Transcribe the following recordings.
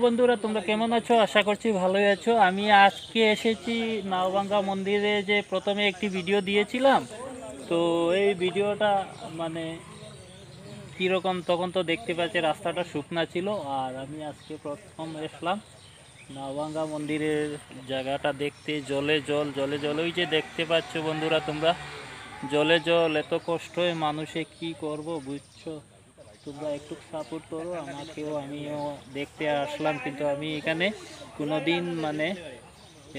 বন্ধুরা, তোমরা কেমন আছো? আশা করছি ভালোই আছো। আমি আজকে এসেছি নাওভাঙ্গা মন্দিরে, যে প্রথমে একটি ভিডিও দিয়েছিলাম। তো এই ভিডিওটা মানে কীরকম, তখন তো দেখতে পাচ্ছি রাস্তাটা শুকনা ছিল। আর আমি আজকে প্রথম আসলাম নাওভাঙ্গা মন্দিরের জায়গাটা দেখতে। জলে জল, জলে জল, ওই যে দেখতে পাচ্ছ বন্ধুরা তোমরা, জলে জল। এত কষ্ট হয় মানুষে, কি করব বুঝছো? তোমরা একটু সাপোর্ট করো আমাকেও। আমিও দেখতে আসলাম, কিন্তু আমি এখানে কোনোদিন মানে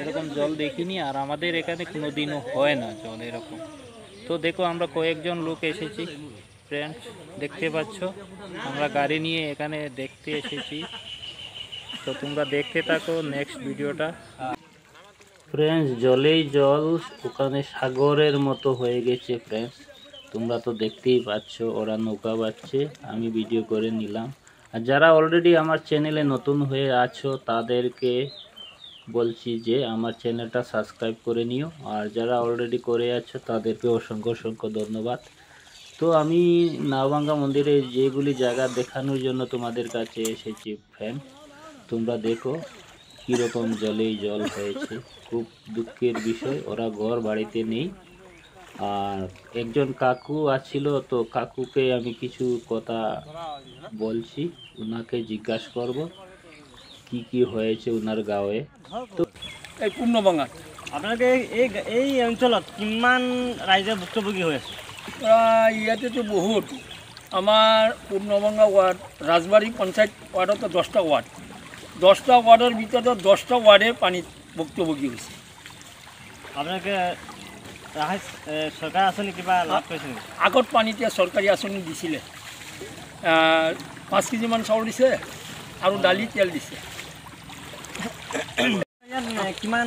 এরকম জল দেখিনি, আর আমাদের এখানে কোনোদিনও হয় না জল এরকম। তো দেখো, আমরা কয়েকজন লোক এসেছি ফ্রেন্ডস, দেখতে পাচ্ছ। আমরা গাড়ি নিয়ে এখানে দেখতে এসেছি। তো তোমরা দেখতে থাকো নেক্সট ভিডিওটা। ফ্রেন্ডস, জলেই জল, ওখানে সাগরের মতো হয়ে গেছে ফ্রেন্ডস। তোমরা তো দেখতেই পাচ্ছ, ওরা নৌকা বাচ্ছে, আমি ভিডিও করে নিলাম। আর যারা অলরেডি আমার চ্যানেলে নতুন হয়ে আছো তাদেরকে বলছি যে আমার চ্যানেলটা সাবস্ক্রাইব করে নিও, আর যারা অলরেডি করে আছো তাদেরকে অসংখ্য অসংখ্য ধন্যবাদ। তো আমি নাওভাঙ্গা মন্দিরে যেগুলি জায়গা দেখানোর জন্য তোমাদের কাছে এসেছি ফ্রেন্ড, তোমরা দেখো কীরকম জলেই জল হয়েছে। খুব দুঃখের বিষয়, ওরা ঘর বাড়িতে নেই। আর একজন কাকু আছিল, তো কাকুকে আমি কিছু কথা বলছি, ওনাকে জিজ্ঞাসা করব কি কি হয়েছে ওনার গাঁৱে। তো এই পূৰ্ণবঙ্গাত আপোনালোকে এই অঞ্চলত কিমান ৰাইজে ভুক্তভোগী হৈ আছে? ইয়াতেতো বহুত। আমাৰ পূৰ্ণবঙ্গা ৱাৰ্ড, ৰাজবাৰী পঞ্চায়ত ৱাৰ্ডতো 10টা ৱাৰ্ড, 10টা ৱাৰ্ডৰ ভিতৰত 10টা ৱাৰ্ডে পানীত ভুক্তভোগী হৈছে। আপোনালোকে চৰকাৰ আঁচনি কিবা লাভ কৰিছে নেকি? আগত পানীতে চৰকাৰী আঁচনি দিছিলে, 5 কেজিমান চাউল দিছে আৰু দালি তেল দিছে। কিমান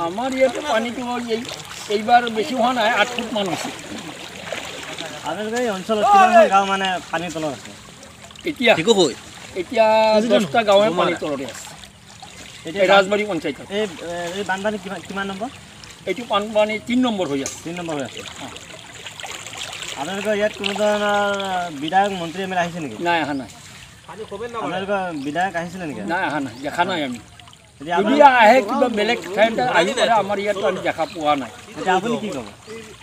আমাৰ ইয়াতে পানীটো এইবাৰ বেছি হোৱা নাই, 8 ফুটমান হৈছে। আপোনালোকে এই অঞ্চলত কিমানখন গাঁও মানে পানীৰ তলত আছে এতিয়া? এতিয়া 10টা গাঁৱে পানীৰ তলতে আছে ৰাজবাৰী পঞ্চায়তত। এই বানপানী কিমান নম্বৰ? এইটো বানপানী 3 নম্বৰ হৈ আছে। 3 নম্বৰ হৈ আছে। আপোনালোকৰ ইয়াত কোনো ধৰণৰ বিধায়ক মন্ত্ৰী এম এল এ আহিছে নেকি? নাই, অহা নাই। আপোনালোকৰ বিধায়ক আহিছিলে নেকি? নাই, অহা নাই, দেখা নাই আমি। যদি আহে কিবা বেলেগ ঠাইত আহি পৰে, আমাৰ ইয়াত আমি দেখা পোৱা নাই। এতিয়া আপুনি কি ক'ব?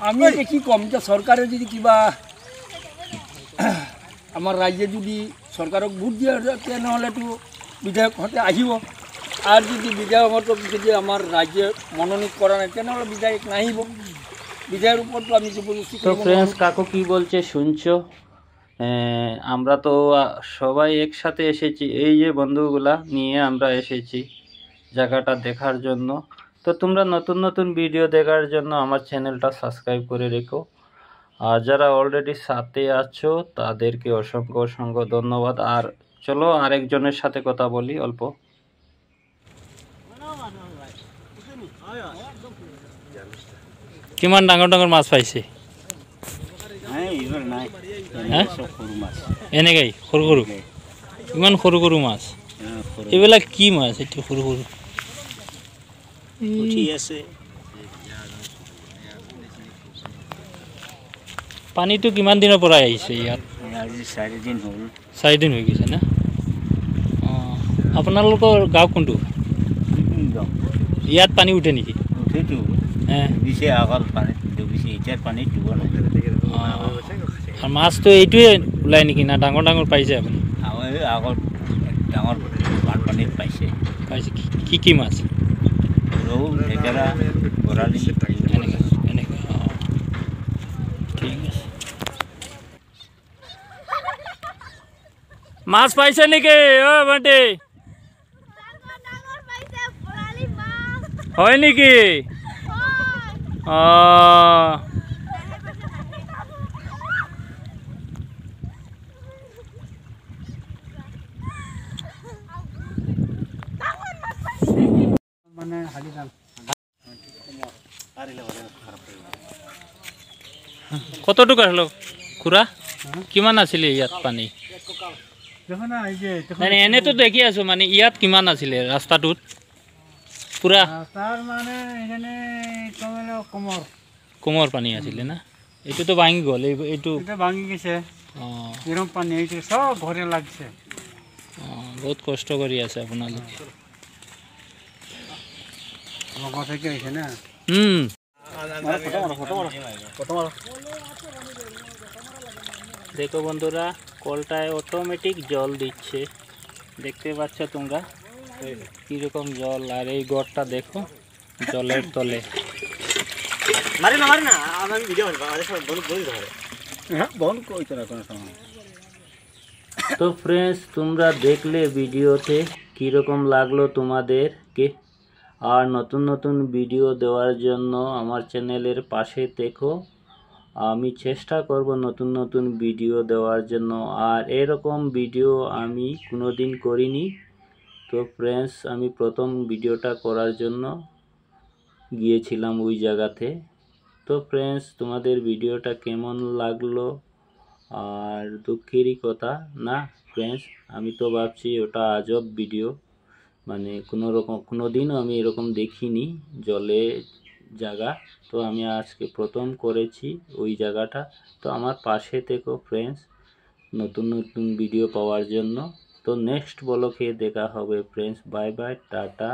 আমি এতিয়া কি ক'ম? এতিয়া চৰকাৰে যদি কিবা, আমাৰ ৰাইজে যদি চৰকাৰক ভোট দিয়ে তেনেহ'লেতো বিধায়কহঁতে আহিব। আৰু যদি বিধায়কহঁতক যদি আমার রাজ্যে মনোনীত করা নাই তেনেহলে বিধায়ক নাহিব। বিধায়কের উপর তো আমি জবরদস্তি। তো ফ্রেন্ডস, কাকু কি বলছে শুনছো? আমরা তো সবাই একসাথে এসেছি, এই যে বন্ধুগুলা নিয়ে আমরা এসেছি জায়গাটা দেখার জন্য। তো তোমরা নতুন নতুন ভিডিও দেখার জন্য আমার চ্যানেলটা সাবস্ক্রাইব করে রেখো। আর যারা অলরেডি সাথে আছো তাদেরকে অসংখ্য অসংখ্য ধন্যবাদ। আর চলো আরেকজনের সাথে কথা বলি অল্প। কিমান ডাঙৰ ডাঙৰ মাছ পাইছে? এনেকাই সৰু সৰু, ইমান সৰু সৰু মাছ? এইবিলাক কি মাছ? এইটো সৰু সৰু পানীটো কিমান দিনৰ পৰা আহিছে ইয়াত? 4 দিন হৈ গৈছে না? অঁ, আপোনালোকৰ গাঁও কোনটো? ইয়াত পানী উঠে নেকি? আৰ মাছ তো এইটোৱে ওলায় নেকি, না ডাঙৰ ডাঙৰ পাইছে আপুনি? ডাঙৰ বানপানীত পাইছে। কি কি মাছ? ৰৌ, ঢেকেৰা, বৰালি, এনেকৈ এনেকৈ। অঁ, ঠিক আছে। মাছ পাইছে নেকি অ বান্টি? হয় নেকি? অঁ, কতটুকু আসলো খুৰা? কিমান আছিলে ইয়াত পানী? এনেতো দেখি আছো, মানে ইয়াত কিমান আছিলে ৰাস্তাটোত পুৰা? মানে এখানে কমর কোমর পানী আছিলে না? এইটোতো ভাঙি গ'ল, এইটো ভাঙি গেছে। অঁ, এরকম পানি এইটো সব ঘরে লাগছে। বহুত কষ্ট কৰি আছে আপোনালোকে। দেখো বন্ধুরা, কলটায় অটোমেটিক জল দিচ্ছে, দেখতে পাচ্ছ তোমরা কিরকম জল। আর এই গড়টা দেখো জলের তলে। মারি না আমি ভিডিও বন্ধ ধরে হ্যাঁ বন্ধ করছে না কোনো সময়। তো ফ্রেন্ডস, তোমরা দেখলে ভিডিওতে কীরকম লাগলো তোমাদেরকে। আর নতুন নতুন ভিডিও দেওয়ার জন্য আমার চ্যানেলের পাশে থেকো। আমি চেষ্টা করব নতুন নতুন ভিডিও দেওয়ার জন্য। আর এরকম ভিডিও আমি কোনোদিন করিনি। তো ফ্রেন্ডস, আমি প্রথম ভিডিওটা করার জন্য গিয়েছিলাম ওই জায়গাতে। তো ফ্রেন্ডস, তোমাদের ভিডিওটা কেমন লাগলো? আর দুঃখেরই কথা না ফ্রেন্ডস, আমি তো ভাবছি ওটা আজব ভিডিও, মানে কোনোদিনও আমি এরকম দেখিনি জলে জায়গা। তো আমি আজকে প্রথম করেছি ওই জায়গাটা। তো আমার পাশে থেকো ফ্রেন্ডস নতুন নতুন ভিডিও পাওয়ার জন্য। তো নেক্সট ব্লগে দেখা হবে ফ্রেন্ডস। Bye bye, Tata.